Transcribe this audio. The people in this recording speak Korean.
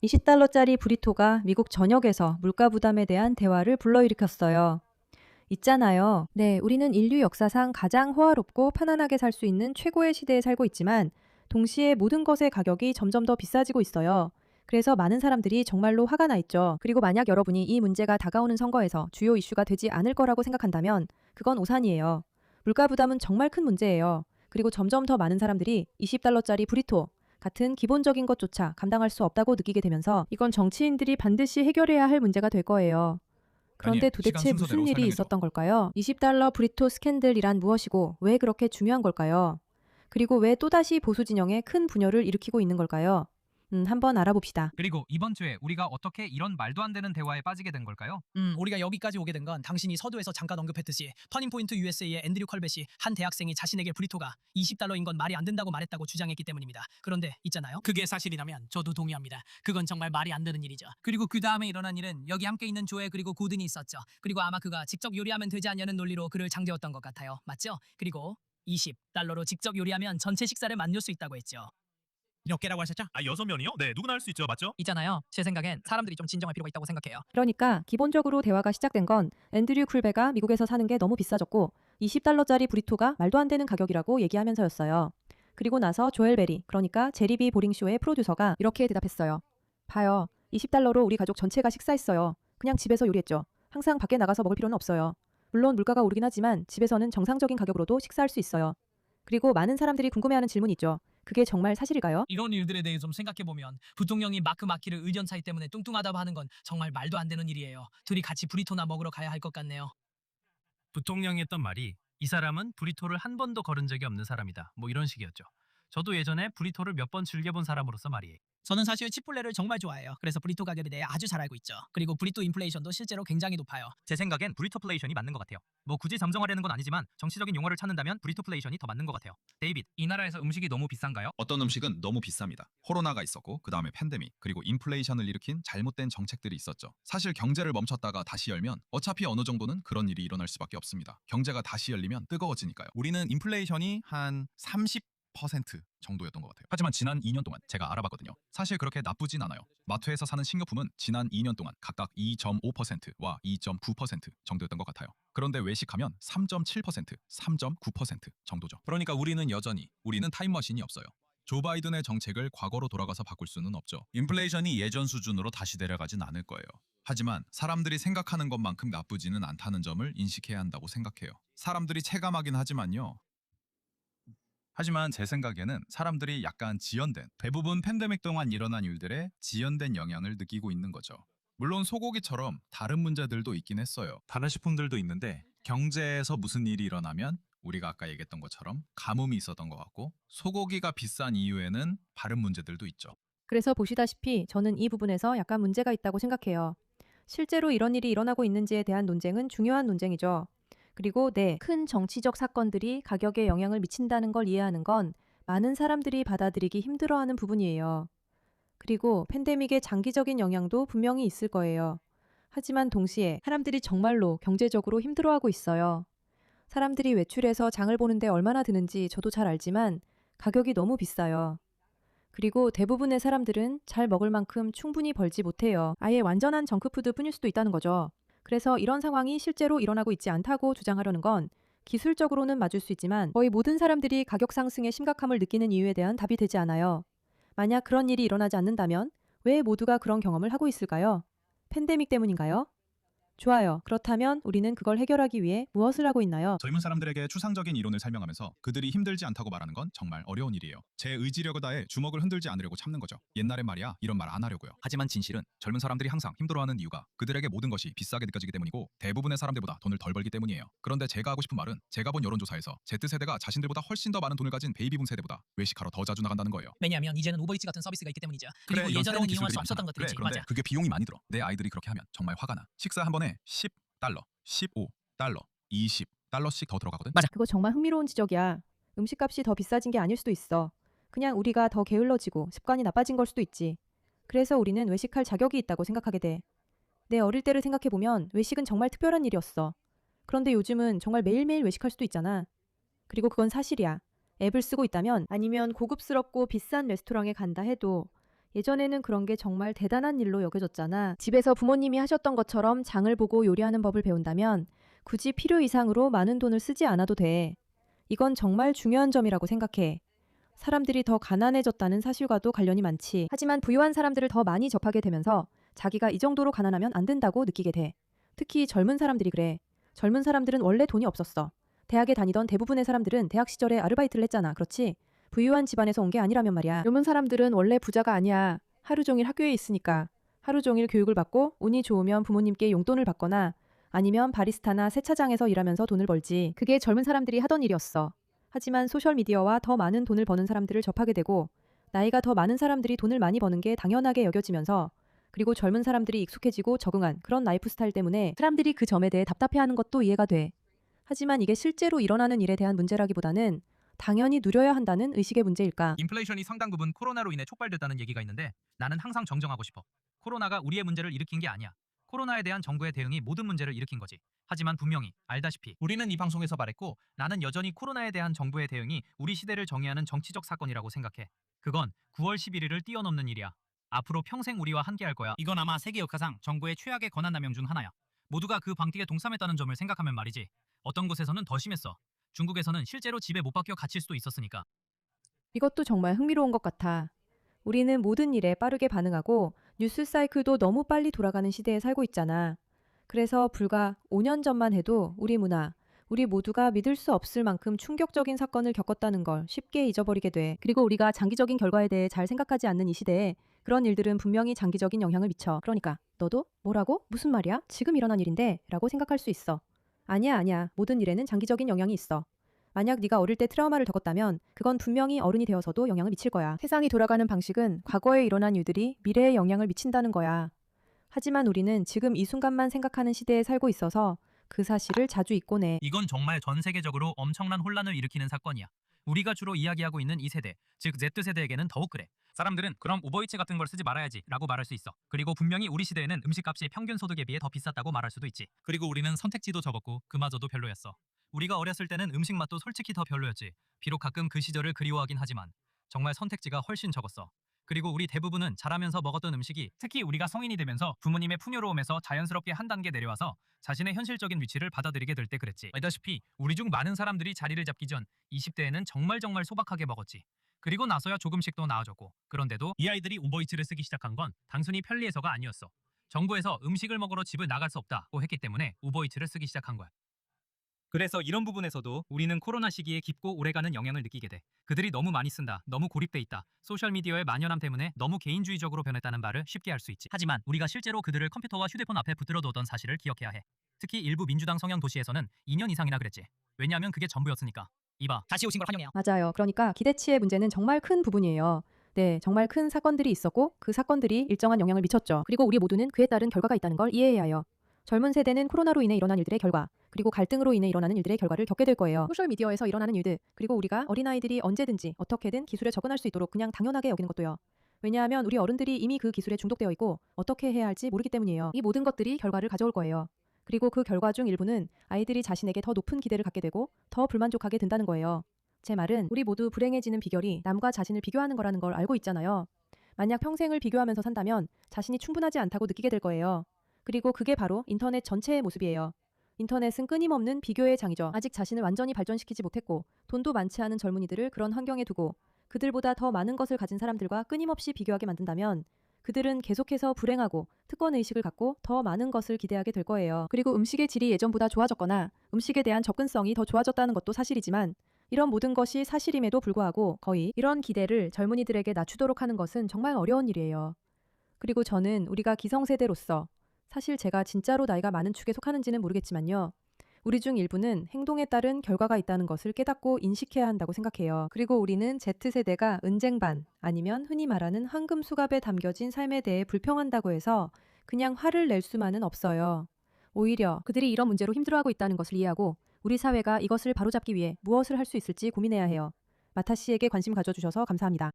20달러짜리 브리토가 미국 전역에서 물가 부담에 대한 대화를 불러일으켰어요. 있잖아요. 네, 우리는 인류 역사상 가장 호화롭고 편안하게 살 수 있는 최고의 시대에 살고 있지만 동시에 모든 것의 가격이 점점 더 비싸지고 있어요. 그래서 많은 사람들이 정말로 화가 나 있죠. 그리고 만약 여러분이 이 문제가 다가오는 선거에서 주요 이슈가 되지 않을 거라고 생각한다면 그건 오산이에요. 물가 부담은 정말 큰 문제예요. 그리고 점점 더 많은 사람들이 20달러짜리 브리토 같은 기본적인 것조차 감당할 수 없다고 느끼게 되면서 이건 정치인들이 반드시 해결해야 할 문제가 될 거예요. 그런데 다니엘, 시간 도대체 순서대로 무슨 일이 설명해줘. 있었던 걸까요? 20달러 브리토 스캔들이란 무엇이고 왜 그렇게 중요한 걸까요? 그리고 왜 또다시 보수 진영에 큰 분열을 일으키고 있는 걸까요? 한번 알아봅시다. 그리고 이번 주에 우리가 어떻게 이런 말도 안 되는 대화에 빠지게 된 걸까요? 우리가 여기까지 오게 된 건 당신이 서두에서 잠깐 언급했듯이 터닝포인트 USA의 앤드류 컬벳이 한 대학생이 자신에게 브리토가 20달러인 건 말이 안 된다고 말했다고 주장했기 때문입니다. 그런데 있잖아요. 그게 사실이라면 저도 동의합니다. 그건 정말 말이 안 되는 일이죠. 그리고 그 다음에 일어난 일은 여기 함께 있는 조에 그리고 고든이 있었죠. 그리고 아마 그가 직접 요리하면 되지 않냐는 논리로 그를 장대웠던 것 같아요. 맞죠? 그리고 20달러로 직접 요리하면 전체 식사를 만들 수 있다고 했죠. 몇 개라고 하셨죠? 아, 6명이요? 네, 누구나 할 수 있죠. 맞죠? 있잖아요. 제 생각엔 사람들이 좀 진정할 필요가 있다고 생각해요. 그러니까 기본적으로 대화가 시작된 건 앤드류 쿨베가 미국에서 사는 게 너무 비싸졌고 20달러짜리 브리토가 말도 안 되는 가격이라고 얘기하면서였어요. 그리고 나서 조엘 베리, 그러니까 제리비 보링쇼의 프로듀서가 이렇게 대답했어요. 봐요. 20달러로 우리 가족 전체가 식사했어요. 그냥 집에서 요리했죠. 항상 밖에 나가서 먹을 필요는 없어요. 물론 물가가 오르긴 하지만 집에서는 정상적인 가격으로도 식사할 수 있어요. 그리고 많은 사람들이 궁금해하는 질문이 있죠. 그게 정말 사실일까요? 이런 일들에 대해 좀 생각해보면 부통령이 마크 마키를 의견 차이 때문에 뚱뚱하다고 하는 건 정말 말도 안 되는 일이에요. 둘이 같이 브리토나 먹으러 가야 할 것 같네요. 부통령이 했던 말이 이 사람은 브리토를 한 번도 걸은 적이 없는 사람이다. 뭐 이런 식이었죠. 저도 예전에 브리토를 몇 번 즐겨본 사람으로서 말이에요. 저는 사실 치폴레를 정말 좋아해요. 그래서 브리토 가격에 대해 아주 잘 알고 있죠. 그리고 브리토 인플레이션도 실제로 굉장히 높아요. 제 생각엔 브리토플레이션이 맞는 것 같아요. 뭐 굳이 정정하려는 건 아니지만 정치적인 용어를 찾는다면 브리토플레이션이 더 맞는 것 같아요. 데이빗, 이 나라에서 음식이 너무 비싼가요? 어떤 음식은 너무 비쌉니다. 코로나가 있었고 그 다음에 팬데믹 그리고 인플레이션을 일으킨 잘못된 정책들이 있었죠. 사실 경제를 멈췄다가 다시 열면 어차피 어느 정도는 그런 일이 일어날 수밖에 없습니다. 경제가 다시 열리면 뜨거워지니까요. 우리는 인플레이션이 한 30% 정도였던 것 같아요. 하지만 지난 2년 동안 제가 알아봤거든요. 사실 그렇게 나쁘진 않아요. 마트에서 사는 식료품은 지난 2년 동안 각각 2.5%와 2.9% 정도였던 것 같아요. 그런데 외식하면 3.7%, 3.9% 정도죠. 그러니까 우리는 타임머신이 없어요. 조 바이든의 정책을 과거로 돌아가서 바꿀 수는 없죠. 인플레이션이 예전 수준으로 다시 내려가진 않을 거예요. 하지만 사람들이 생각하는 것만큼 나쁘지는 않다는 점을 인식해야 한다고 생각해요. 사람들이 체감하긴 하지만요. 하지만 제 생각에는 사람들이 약간 지연된, 대부분 팬데믹 동안 일어난 일들에 지연된 영향을 느끼고 있는 거죠. 물론 소고기처럼 다른 문제들도 있긴 했어요. 다른 식품들도 있는데 경제에서 무슨 일이 일어나면 우리가 아까 얘기했던 것처럼 가뭄이 있었던 것 같고 소고기가 비싼 이유에는 다른 문제들도 있죠. 그래서 보시다시피 저는 이 부분에서 약간 문제가 있다고 생각해요. 실제로 이런 일이 일어나고 있는지에 대한 논쟁은 중요한 논쟁이죠. 그리고 네, 큰 정치적 사건들이 가격에 영향을 미친다는 걸 이해하는 건 많은 사람들이 받아들이기 힘들어하는 부분이에요. 그리고 팬데믹의 장기적인 영향도 분명히 있을 거예요. 하지만 동시에 사람들이 정말로 경제적으로 힘들어하고 있어요. 사람들이 외출해서 장을 보는데 얼마나 드는지 저도 잘 알지만 가격이 너무 비싸요. 그리고 대부분의 사람들은 잘 먹을 만큼 충분히 벌지 못해요. 아예 완전한 정크푸드 뿐일 수도 있다는 거죠. 그래서 이런 상황이 실제로 일어나고 있지 않다고 주장하려는 건 기술적으로는 맞을 수 있지만 거의 모든 사람들이 가격 상승의 심각함을 느끼는 이유에 대한 답이 되지 않아요. 만약 그런 일이 일어나지 않는다면 왜 모두가 그런 경험을 하고 있을까요? 팬데믹 때문인가요? 좋아요. 그렇다면 우리는 그걸 해결하기 위해 무엇을 하고 있나요? 젊은 사람들에게 추상적인 이론을 설명하면서 그들이 힘들지 않다고 말하는 건 정말 어려운 일이에요. 제 의지력을 다해 주먹을 흔들지 않으려고 참는 거죠. 옛날엔 말이야 이런 말 안 하려고요. 하지만 진실은 젊은 사람들이 항상 힘들어하는 이유가 그들에게 모든 것이 비싸게 느껴지기 때문이고 대부분의 사람들보다 돈을 덜 벌기 때문이에요. 그런데 제가 하고 싶은 말은 제가 본 여론조사에서 Z세대가 자신들보다 훨씬 더 많은 돈을 가진 베이비붐 세대보다 외식하러 더 자주 나간다는 거예요. 왜냐하면 이제는 우버이츠 같은 서비스가 있기 때문이죠. 그래, 그리고 이런 새로운 예전에는 이용할 수 기술들이 없었던 많잖아. 것들이지. 그런데 맞아. 그게 비용이 많이 들어. 내 아이들이 그렇게 하면 정말 화가 나. 식사 한 번에 10달러, 15달러, 20달러씩 더 들어가거든. 맞아. 그거 정말 흥미로운 지적이야. 음식값이 더 비싸진 게 아닐 수도 있어. 그냥 우리가 더 게을러지고 습관이 나빠진 걸 수도 있지. 그래서 우리는 외식할 자격이 있다고 생각하게 돼. 내 어릴 때를 생각해보면 외식은 정말 특별한 일이었어. 그런데 요즘은 정말 매일매일 외식할 수도 있잖아. 그리고 그건 사실이야. 앱을 쓰고 있다면 아니면 고급스럽고 비싼 레스토랑에 간다 해도 예전에는 그런 게 정말 대단한 일로 여겨졌잖아. 집에서 부모님이 하셨던 것처럼 장을 보고 요리하는 법을 배운다면 굳이 필요 이상으로 많은 돈을 쓰지 않아도 돼. 이건 정말 중요한 점이라고 생각해. 사람들이 더 가난해졌다는 사실과도 관련이 많지. 하지만 부유한 사람들을 더 많이 접하게 되면서 자기가 이 정도로 가난하면 안 된다고 느끼게 돼. 특히 젊은 사람들이 그래. 젊은 사람들은 원래 돈이 없었어. 대학에 다니던 대부분의 사람들은 대학 시절에 아르바이트를 했잖아. 그렇지? 부유한 집안에서 온 게 아니라면 말이야. 젊은 사람들은 원래 부자가 아니야. 하루 종일 학교에 있으니까. 하루 종일 교육을 받고 운이 좋으면 부모님께 용돈을 받거나 아니면 바리스타나 세차장에서 일하면서 돈을 벌지. 그게 젊은 사람들이 하던 일이었어. 하지만 소셜미디어와 더 많은 돈을 버는 사람들을 접하게 되고 나이가 더 많은 사람들이 돈을 많이 버는 게 당연하게 여겨지면서 그리고 젊은 사람들이 익숙해지고 적응한 그런 라이프 스타일 때문에 사람들이 그 점에 대해 답답해하는 것도 이해가 돼. 하지만 이게 실제로 일어나는 일에 대한 문제라기보다는 당연히 누려야 한다는 의식의 문제일까? 인플레이션이 상당 부분 코로나로 인해 촉발됐다는 얘기가 있는데 나는 항상 정정하고 싶어. 코로나가 우리의 문제를 일으킨 게 아니야. 코로나에 대한 정부의 대응이 모든 문제를 일으킨 거지. 하지만 분명히 알다시피 우리는 이 방송에서 말했고 나는 여전히 코로나에 대한 정부의 대응이 우리 시대를 정의하는 정치적 사건이라고 생각해. 그건 9월 11일을 뛰어넘는 일이야. 앞으로 평생 우리와 함께할 거야. 이건 아마 세계 역사상 정부의 최악의 권한남용 중 하나야. 모두가 그 방틱에 동참했다는 점을 생각하면 말이지. 어떤 곳에서는 더 심했어. 중국에서는 실제로 집에 못 박혀 갇힐 수도 있었으니까. 이것도 정말 흥미로운 것 같아. 우리는 모든 일에 빠르게 반응하고 뉴스 사이클도 너무 빨리 돌아가는 시대에 살고 있잖아. 그래서 불과 5년 전만 해도 우리 문화, 우리 모두가 믿을 수 없을 만큼 충격적인 사건을 겪었다는 걸 쉽게 잊어버리게 돼. 그리고 우리가 장기적인 결과에 대해 잘 생각하지 않는 이 시대에 그런 일들은 분명히 장기적인 영향을 미쳐. 그러니까 너도 뭐라고? 무슨 말이야? 지금 일어난 일인데? 라고 생각할 수 있어. 아니야. 모든 일에는 장기적인 영향이 있어. 만약 네가 어릴 때 트라우마를 겪었다면 그건 분명히 어른이 되어서도 영향을 미칠 거야. 세상이 돌아가는 방식은 과거에 일어난 일들이 미래에 영향을 미친다는 거야. 하지만 우리는 지금 이 순간만 생각하는 시대에 살고 있어서 그 사실을 자주 잊곤 해. 이건 정말 전 세계적으로 엄청난 혼란을 일으키는 사건이야. 우리가 주로 이야기하고 있는 이 세대, 즉 Z세대에게는 더욱 그래. 사람들은 그럼 우버이츠 같은 걸 쓰지 말아야지 라고 말할 수 있어. 그리고 분명히 우리 시대에는 음식값이 평균 소득에 비해 더 비쌌다고 말할 수도 있지. 그리고 우리는 선택지도 적었고 그마저도 별로였어. 우리가 어렸을 때는 음식 맛도 솔직히 더 별로였지. 비록 가끔 그 시절을 그리워하긴 하지만 정말 선택지가 훨씬 적었어. 그리고 우리 대부분은 자라면서 먹었던 음식이 특히 우리가 성인이 되면서 부모님의 풍요로움에서 자연스럽게 한 단계 내려와서 자신의 현실적인 위치를 받아들이게 될 때 그랬지. 알다시피 우리 중 많은 사람들이 자리를 잡기 전 20대에는 정말 소박하게 먹었지. 그리고 나서야 조금씩 더 나아졌고 그런데도 이 아이들이 우버이츠를 쓰기 시작한 건 단순히 편리해서가 아니었어. 정부에서 음식을 먹으러 집을 나갈 수 없다고 했기 때문에 우버이츠를 쓰기 시작한 거야. 그래서 이런 부분에서도 우리는 코로나 시기에 깊고 오래가는 영향을 느끼게 돼. 그들이 너무 많이 쓴다, 너무 고립돼 있다, 소셜미디어의 만연함 때문에 너무 개인주의적으로 변했다는 말을 쉽게 할 수 있지. 하지만 우리가 실제로 그들을 컴퓨터와 휴대폰 앞에 붙들어 두었던 사실을 기억해야 해. 특히 일부 민주당 성향 도시에서는 2년 이상이나 그랬지. 왜냐하면 그게 전부였으니까. 이봐. 다시 오신 걸 환영해요. 맞아요. 그러니까 기대치의 문제는 정말 큰 부분이에요. 네, 정말 큰 사건들이 있었고 그 사건들이 일정한 영향을 미쳤죠. 그리고 우리 모두는 그에 따른 결과가 있다는 걸 이해해야 해요. 젊은 세대는 코로나로 인해 일어난 일들의 결과, 그리고 갈등으로 인해 일어나는 일들의 결과를 겪게 될 거예요. 소셜미디어에서 일어나는 일들, 그리고 우리가 어린아이들이 언제든지 어떻게든 기술에 접근할 수 있도록 그냥 당연하게 여기는 것도요. 왜냐하면 우리 어른들이 이미 그 기술에 중독되어 있고 어떻게 해야 할지 모르기 때문이에요. 이 모든 것들이 결과를 가져올 거예요. 그리고 그 결과 중 일부는 아이들이 자신에게 더 높은 기대를 갖게 되고 더 불만족하게 된다는 거예요. 제 말은 우리 모두 불행해지는 비결이 남과 자신을 비교하는 거라는 걸 알고 있잖아요. 만약 평생을 비교하면서 산다면 자신이 충분하지 않다고 느끼게 될 거예요. 그리고 그게 바로 인터넷 전체의 모습이에요. 인터넷은 끊임없는 비교의 장이죠. 아직 자신을 완전히 발전시키지 못했고 돈도 많지 않은 젊은이들을 그런 환경에 두고 그들보다 더 많은 것을 가진 사람들과 끊임없이 비교하게 만든다면 그들은 계속해서 불행하고 특권의식을 갖고 더 많은 것을 기대하게 될 거예요. 그리고 음식의 질이 예전보다 좋아졌거나 음식에 대한 접근성이 더 좋아졌다는 것도 사실이지만 이런 모든 것이 사실임에도 불구하고 거의 이런 기대를 젊은이들에게 낮추도록 하는 것은 정말 어려운 일이에요. 그리고 저는 우리가 기성세대로서 사실 제가 진짜로 나이가 많은 축에 속하는지는 모르겠지만요. 우리 중 일부는 행동에 따른 결과가 있다는 것을 깨닫고 인식해야 한다고 생각해요. 그리고 우리는 Z세대가 은쟁반 아니면 흔히 말하는 황금 수갑에 담겨진 삶에 대해 불평한다고 해서 그냥 화를 낼 수만은 없어요. 오히려 그들이 이런 문제로 힘들어하고 있다는 것을 이해하고 우리 사회가 이것을 바로잡기 위해 무엇을 할 수 있을지 고민해야 해요. 마타 씨에게 관심 가져주셔서 감사합니다.